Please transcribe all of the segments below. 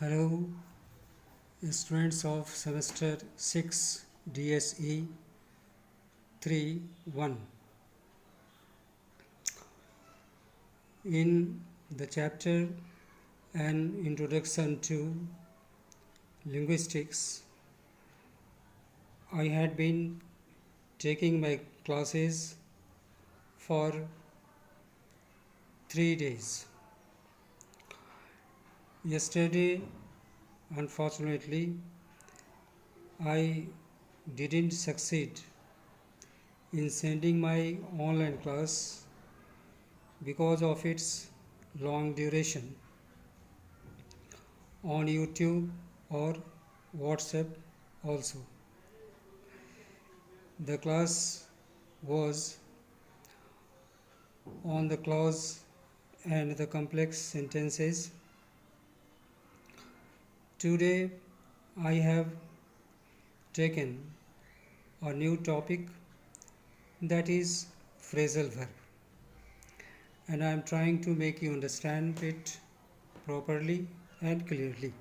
Hello, students of semester 6 DSE 3-1. In the chapter An Introduction to Linguistics, I had been taking my classes for 3 days. Yesterday, unfortunately, I didn't succeed in sending my online class because of its long duration on YouTube or WhatsApp also. The class was on the clause and the complex sentences. Today I have taken a new topic, that is phrasal verb, and I am trying to make you understand it properly and clearly.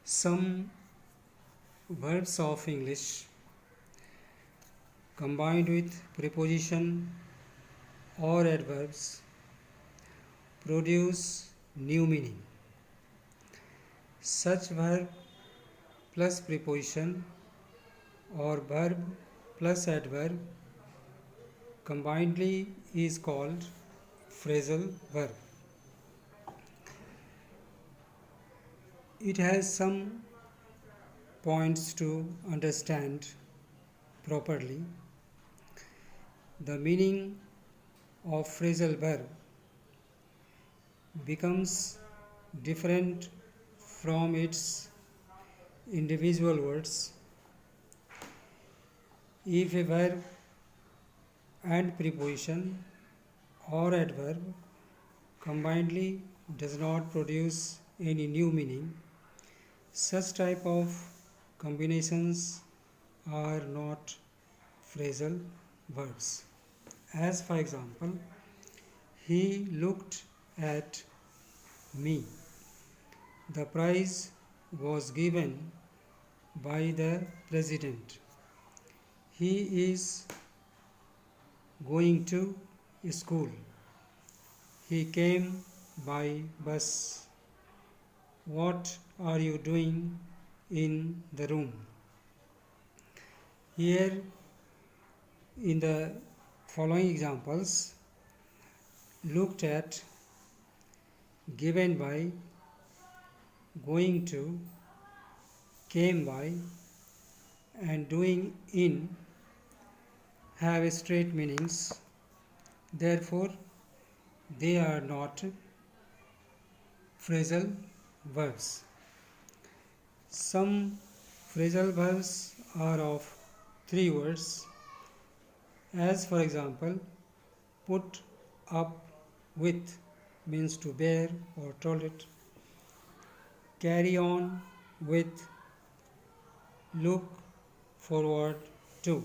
Some verbs of English combined with preposition or adverbs produce new meaning. Such verb plus preposition or verb plus adverb combinedly is called phrasal verb. It has some points to understand properly. The meaning of phrasal verb becomes different from its individual words if a verb and preposition or adverb combinedly does not produce any new meaning. Such type of combinations are not phrasal verbs. As for example, he looked at me. The prize was given by the president. He is going to school. He came by bus. What are you doing in the room? Here, in the following examples, looked at, given by, going to, came by, and doing in have straight meanings. Therefore, they are not phrasal verbs. Some phrasal verbs are of 3 words, as for example, put up with means to bear or tolerate, carry on with, look forward to.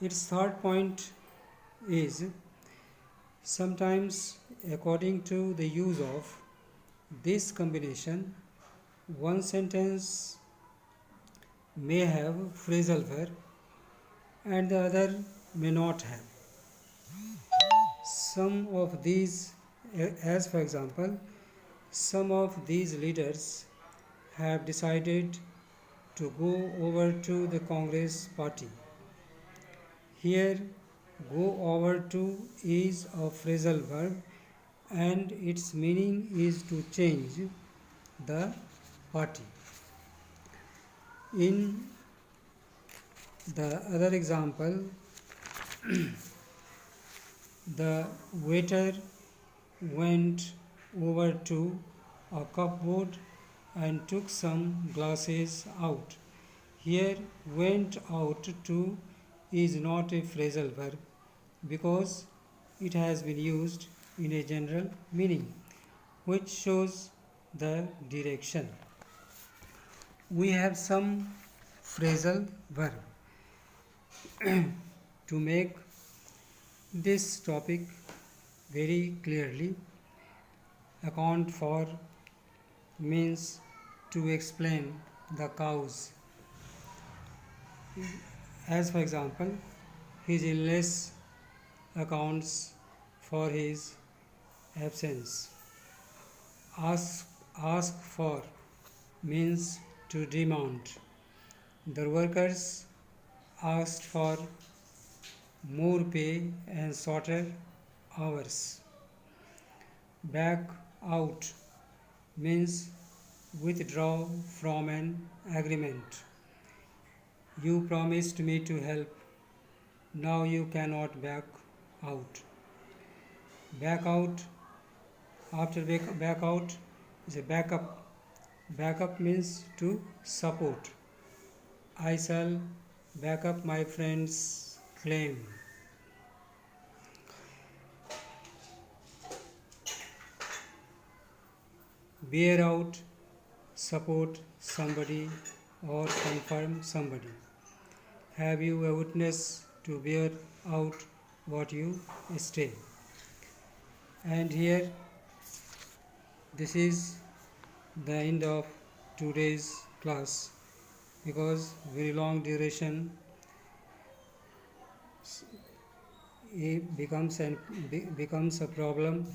Its third point is sometimes, according to the use of this combination, one sentence may have phrasal verb and the other may not have. Some of these, as for example, some of these leaders have decided to go over to the Congress party. Here, go over to is a phrasal verb and its meaning is to change the party. In the other example, the waiter went over to a cupboard and took some glasses out. Here, went out to is not a phrasal verb because it has been used in a general meaning, which shows the direction. We have some phrasal verb. To make this topic very clearly, Account for means to explain the cause. As for example, his illness accounts for his absence. Ask for means to demand. The workers asked for more pay and shorter hours. Back out means withdraw from an agreement. You promised me to help. Now you cannot back out. Back out after back out is a backup. Backup means to support. I shall back up my friend's claim. Bear out, support somebody or confirm somebody. Have you a witness to bear out what you say? And here, this is the end of today's class, because very long duration it becomes a problem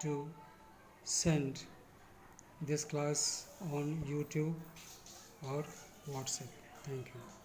to send this class on YouTube or WhatsApp. Thank you.